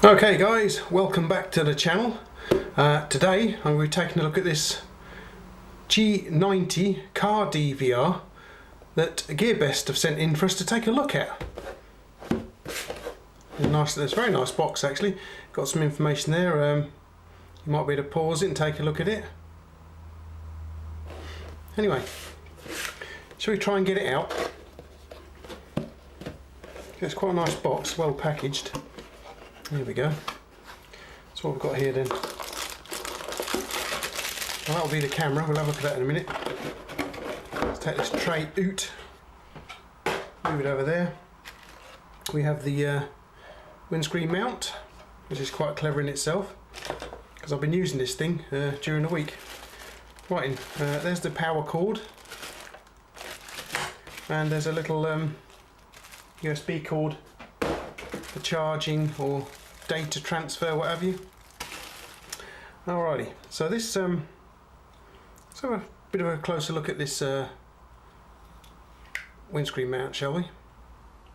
Okay guys, welcome back to the channel. Today I'm going to be taking a look at this G90 Car DVR that GearBest have sent in for us to take a look at. It's a very nice box actually. Got some information there. You might be able to pause it and take a look at it. Anyway, shall we try and get it out? It's quite a nice box, well packaged. There we go. That's what we've got here then. Well, that'll be the camera. We'll have a look at that in a minute. Let's take this tray out. Move it over there. We have the windscreen mount, which is quite clever in itself, because I've been using this thing during the week. Right, there's the power cord. And there's a little USB cord for charging or data transfer, what have you. Alrighty, so this let's have a bit of a closer look at this windscreen mount, shall we?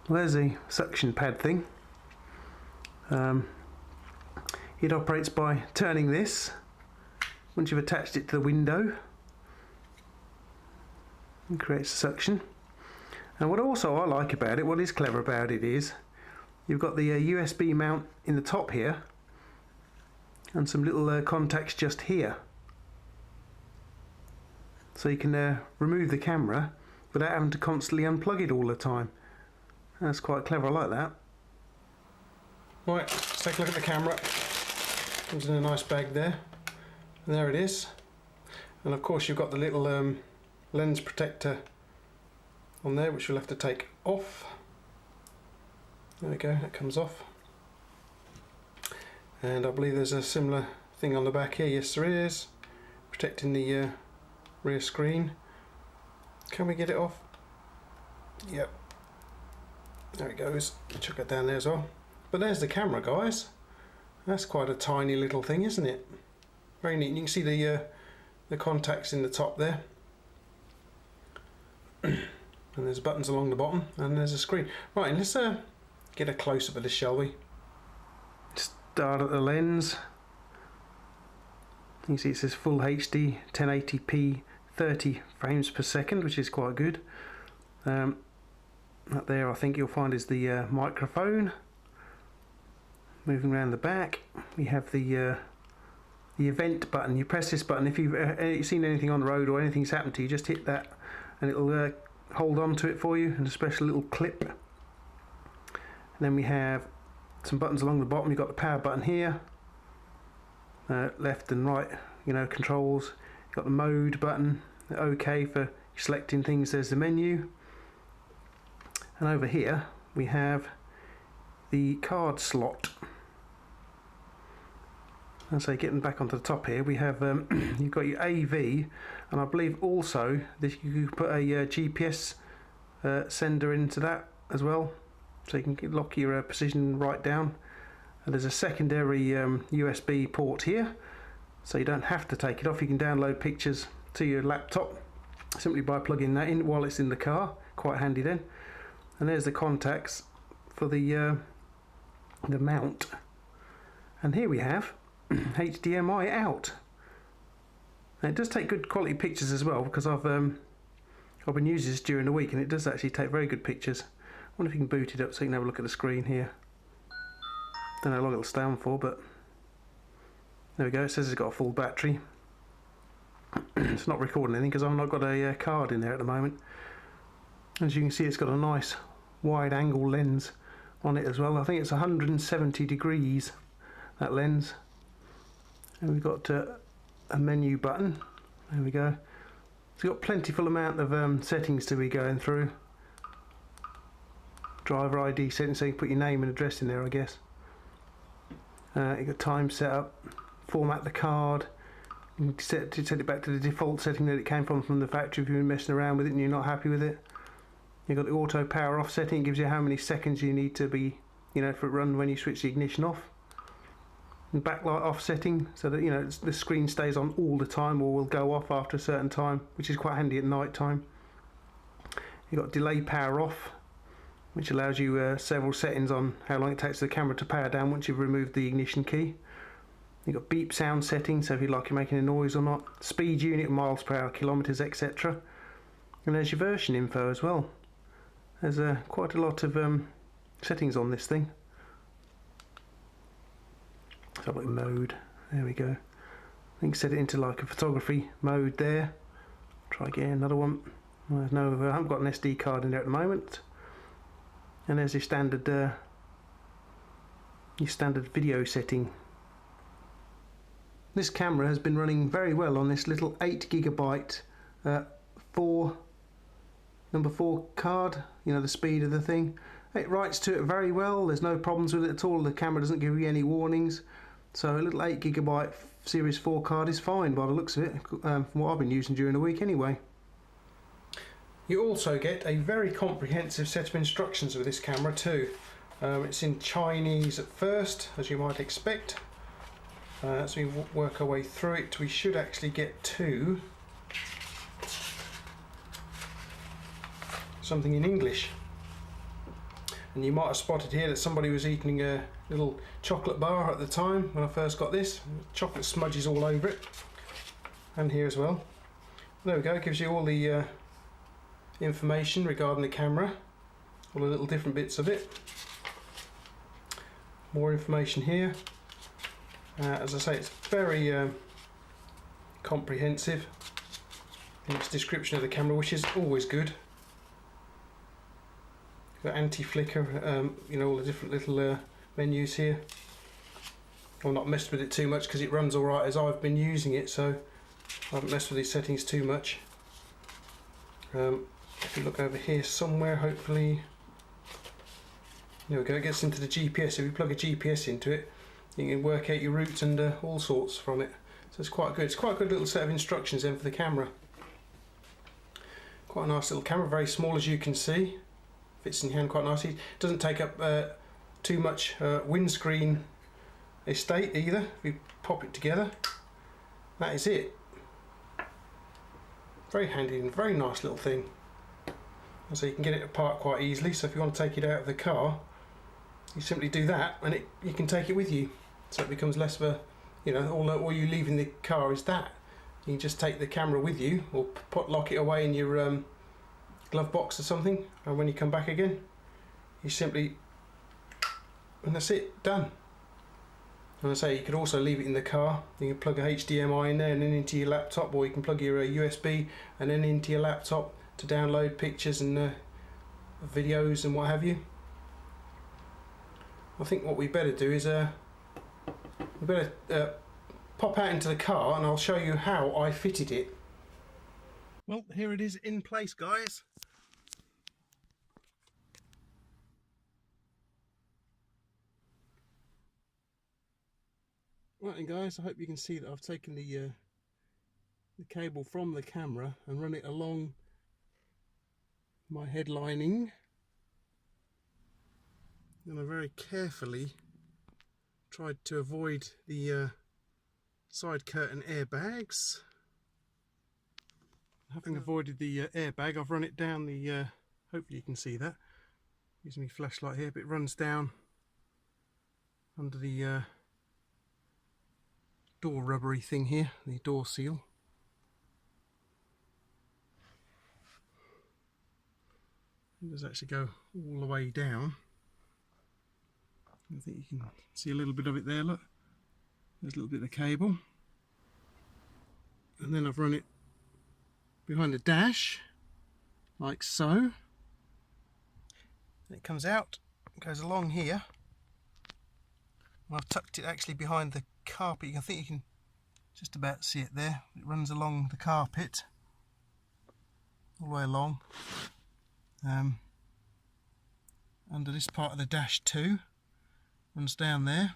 Well, there's a suction pad thing. It operates by turning this once you've attached it to the window and creates suction. And what I like about it, what is clever about it, is you've got the USB mount in the top here and some little contacts just here, so you can remove the camera without having to constantly unplug it all the time. That's quite clever, I like that. Right, let's take a look at the camera. Comes in a nice bag there, and there it is. And of course you've got the little lens protector on there, which you'll have to take off. There we go, that comes off. And I believe there's a similar thing on the back here. Yes, there is. Protecting the rear screen. Can we get it off? Yep. There it goes. Chuck it down there as well. But there's the camera, guys. That's quite a tiny little thing, isn't it? Very neat. You can see the contacts in the top there. And there's buttons along the bottom, and there's a screen. Right, and let's get a close-up of this, shall we? Start at the lens. You can see it says full HD 1080p 30 frames per second, which is quite good. Up there I think you'll find is the microphone. Moving around the back we have the event button. You press this button if you've seen anything on the road or anything's happened to you, just hit that and it'll hold on to it for you, and a special little clip. And then we have some buttons along the bottom. You've got the power button here, left and right, controls. You've got the mode button, the OK for selecting things. There's the menu. And over here we have the card slot. And so getting back onto the top here, we have you've got your AV, and I believe also that you can put a GPS sender into that as well, so you can lock your position right down. And there's a secondary USB port here, so you don't have to take it off. You can download pictures to your laptop simply by plugging that in while it's in the car. Quite handy then. And there's the contacts for the mount. And here we have HDMI out. Now it does take good quality pictures as well, because I've been using this during the week, and it does actually take very good pictures. I wonder if you can boot it up so you can have a look at the screen here. Don't know how long it'll stay on for, but there we go. It says it's got a full battery. It's not recording anything because I've not got a card in there at the moment. As you can see, it's got a nice wide angle lens on it as well. I think it's 170 degrees, that lens. And we've got a menu button. There we go. It's got plentiful amount of settings to be going through. Driver ID settings, so you can put your name and address in there, I guess. You've got time set up, format the card. You can set it back to the default setting that it came from the factory if you've been messing around with it and you're not happy with it. You've got the auto power off setting. It gives you how many seconds you need to be, for it run when you switch the ignition off. And backlight off setting, so that the screen stays on all the time or will go off after a certain time, which is quite handy at night time. You've got delay power off, which allows you several settings on how long it takes the camera to power down once you've removed the ignition key. You've got beep sound settings, so if you like you're making a noise or not, speed unit, miles per hour, kilometres, etc. And there's your version info as well. There's quite a lot of settings on this thing. So like mode, there we go. You can set it into like a photography mode there. Try again, another one. No, I haven't got an SD card in there at the moment. And there's your standard video setting. This camera has been running very well on this little 8GB number 4 card, you know, the speed of the thing. It writes to it very well, there's no problems with it at all, the camera doesn't give you any warnings. So a little 8GB Series 4 card is fine by the looks of it, from what I've been using during the week anyway. You also get a very comprehensive set of instructions with this camera too. It's in Chinese at first, as you might expect. As we work our way through it, we should actually get to something in English. And you might have spotted here that somebody was eating a little chocolate bar at the time when I first got this. Chocolate smudges all over it, and here as well. There we go, it gives you all the information regarding the camera, all the little different bits of it. More information here. As I say, it's very comprehensive in its description of the camera, which is always good. Got anti-flicker, you know, all the different little menus here. I've not messed with it too much because it runs alright as I've been using it, so I haven't messed with these settings too much. If you look over here somewhere, hopefully, there we go, it gets into the GPS. If you plug a GPS into it, you can work out your routes and all sorts from it. So it's quite good. It's quite a good little set of instructions then for the camera. Quite a nice little camera, very small as you can see. Fits in your hand quite nicely. Doesn't take up too much windscreen estate either. If you pop it together, that is it. Very handy and very nice little thing. And so you can get it apart quite easily. So if you want to take it out of the car, you simply do that, and you can take it with you. So it becomes less of a, you know, all you leave in the car is that. You can just take the camera with you, or lock it away in your glove box or something, and when you come back again, you simply, and that's it, done. And I say you could also leave it in the car. You can plug a HDMI in there and then into your laptop, or you can plug your USB and then into your laptop to download pictures and videos and what have you. I think what we better do is we better pop out into the car and I'll show you how I fitted it. Well, here it is in place, guys. Right then, guys, I hope you can see that I've taken the cable from the camera and run it along my headlining, and I very carefully tried to avoid the side curtain airbags. Having avoided the airbag, I've run it down the, hopefully you can see that, using my flashlight here, but it runs down under the door rubbery thing here, the door seal. It does actually go all the way down. I think you can see a little bit of it there, look. There's a little bit of the cable. And then I've run it behind the dash, like so. And it comes out, goes along here. And I've tucked it actually behind the carpet. I think you can just about see it there. It runs along the carpet, all the way along. Under this part of the dash too, runs down there.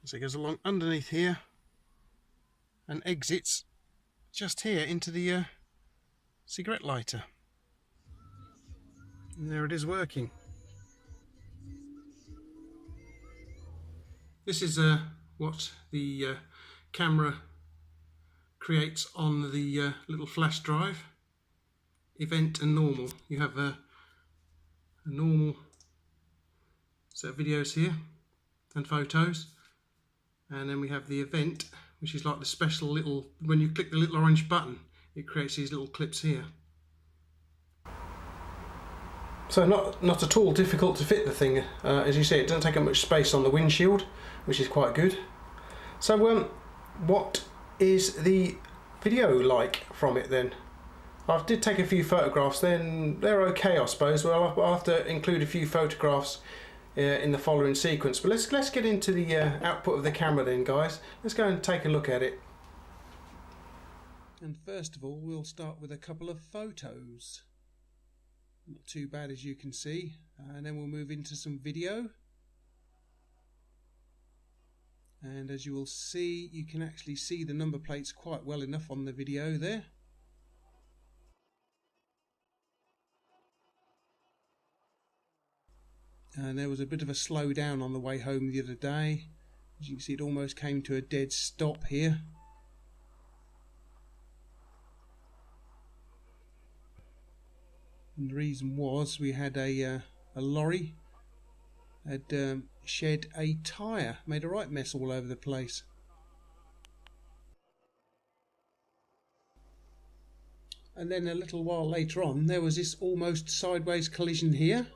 So it goes along underneath here and exits just here into the cigarette lighter. And there it is working. This is what the camera creates on the little flash drive. Event and normal. You have a normal set of videos here and photos, and then we have the event, which is like the special little, when you click the little orange button it creates these little clips here. So not at all difficult to fit the thing. As you see, it doesn't take up much space on the windshield, which is quite good. So what is the video like from it then? I did take a few photographs, then they're okay I suppose. Well, I'll have to include a few photographs in the following sequence, but let's get into the output of the camera then, guys. Let's go and take a look at it. And first of all, we'll start with a couple of photos. Not too bad, as you can see, and then we'll move into some video. And as you will see, you can actually see the number plates quite well enough on the video there. And there was a bit of a slowdown on the way home the other day. As you can see, it almost came to a dead stop here. And the reason was we had a lorry had shed a tyre, made a right mess all over the place. And then a little while later on, there was this almost sideways collision here.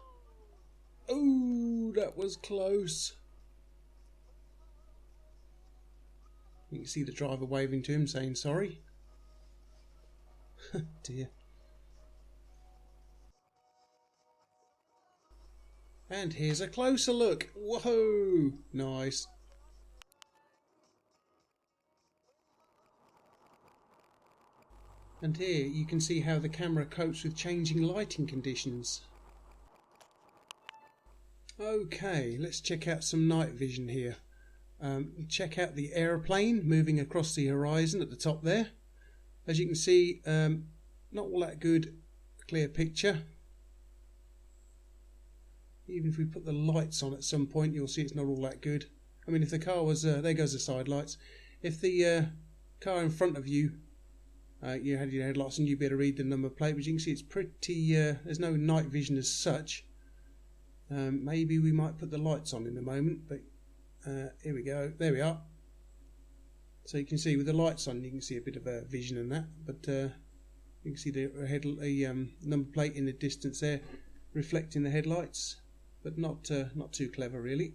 Oh, that was close. You can see the driver waving to him, saying sorry. Dear. And here's a closer look. Whoa! Nice. And here you can see how the camera copes with changing lighting conditions. Okay, let's check out some night vision here. Check out the aeroplane moving across the horizon at the top there. As you can see, not all that good clear picture. Even if we put the lights on at some point, you'll see it's not all that good. I mean, if the car was, there goes the side lights. If the car in front of you, you had your headlights on, you'd better read the number plate, but you can see it's pretty, there's no night vision as such. Maybe we might put the lights on in a moment, but here we go, there we are. So you can see with the lights on, you can see a bit of vision and that, but you can see the number plate in the distance there, reflecting the headlights. But not too clever really.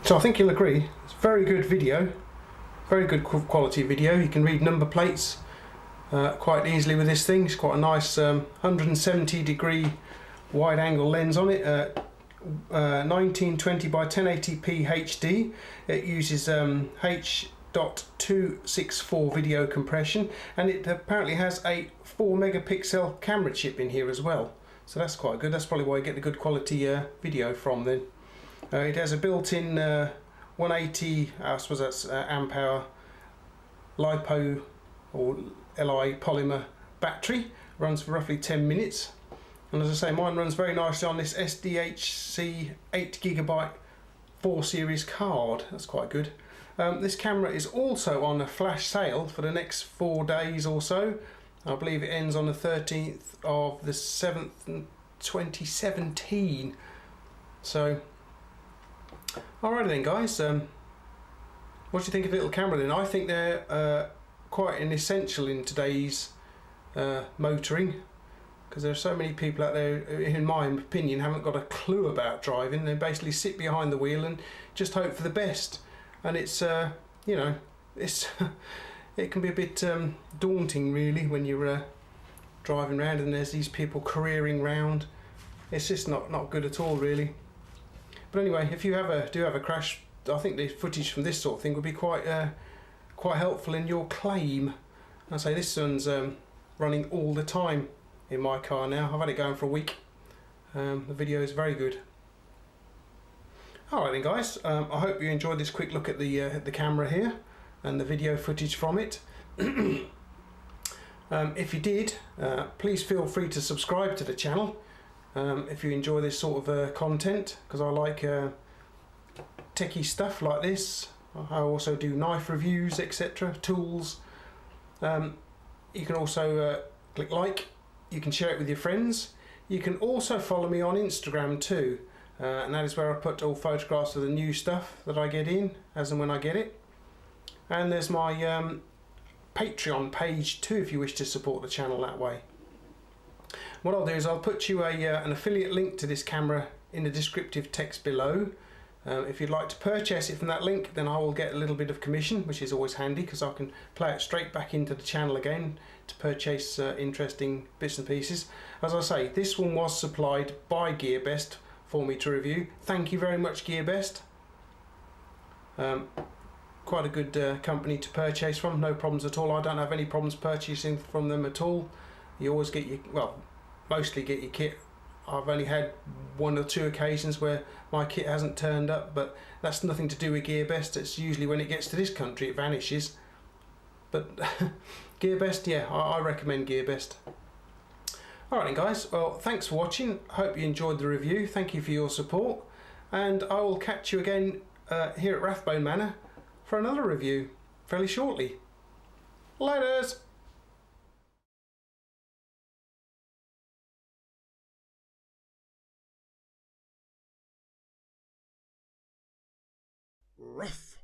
So I think you'll agree, it's very good video, very good quality video. You can read number plates quite easily with this thing. It's quite a nice 170 degree wide angle lens on it, 1920 by 1080p HD. It uses H.264 video compression, and it apparently has a 4 megapixel camera chip in here as well. So that's quite good. That's probably why you get the good quality video from then. It has a built-in 180, I suppose that's amp hour LiPo or Li polymer battery. Runs for roughly 10 minutes. And as I say, mine runs very nicely on this SDHC 8GB 4 series card. That's quite good. This camera is also on a flash sale for the next 4 days or so. I believe it ends on the 13th of the 7th, 2017. So, alright then guys, what do you think of the little camera then? I think they're quite an essential in today's motoring, because there are so many people out there who, in my opinion, haven't got a clue about driving. They basically sit behind the wheel and just hope for the best. And it's, you know, it's it can be a bit daunting really when you're driving around and there's these people careering round. It's just not good at all really. But anyway, if you do have a crash, I think the footage from this sort of thing would be quite helpful in your claim. I say this one's running all the time in my car now. I've had it going for a week. The video is very good. Alright then guys, I hope you enjoyed this quick look at the camera here and the video footage from it. If you did, please feel free to subscribe to the channel if you enjoy this sort of content, because I like techie stuff like this. I also do knife reviews, etc., tools. You can also click like You can share it with your friends. You can also follow me on Instagram too, and that is where I put all photographs of the new stuff that I get in as and when I get it. And there's my Patreon page too if you wish to support the channel that way. What I'll do is I'll put you an affiliate link to this camera in the descriptive text below. If you'd like to purchase it from that link, then I will get a little bit of commission, which is always handy because I can play it straight back into the channel again to purchase interesting bits and pieces. As I say, this one was supplied by GearBest for me to review. Thank you very much, GearBest. Quite a good company to purchase from, no problems at all. I don't have any problems purchasing from them at all. You always get your, well, mostly get your kit. I've only had 1 or 2 occasions where my kit hasn't turned up, but that's nothing to do with GearBest. It's usually when it gets to this country it vanishes. But GearBest, yeah, I recommend GearBest. Alright then guys, well thanks for watching. Hope you enjoyed the review. Thank you for your support, and I will catch you again here at Rathbone Manor for another review fairly shortly. Laters! Rathbone.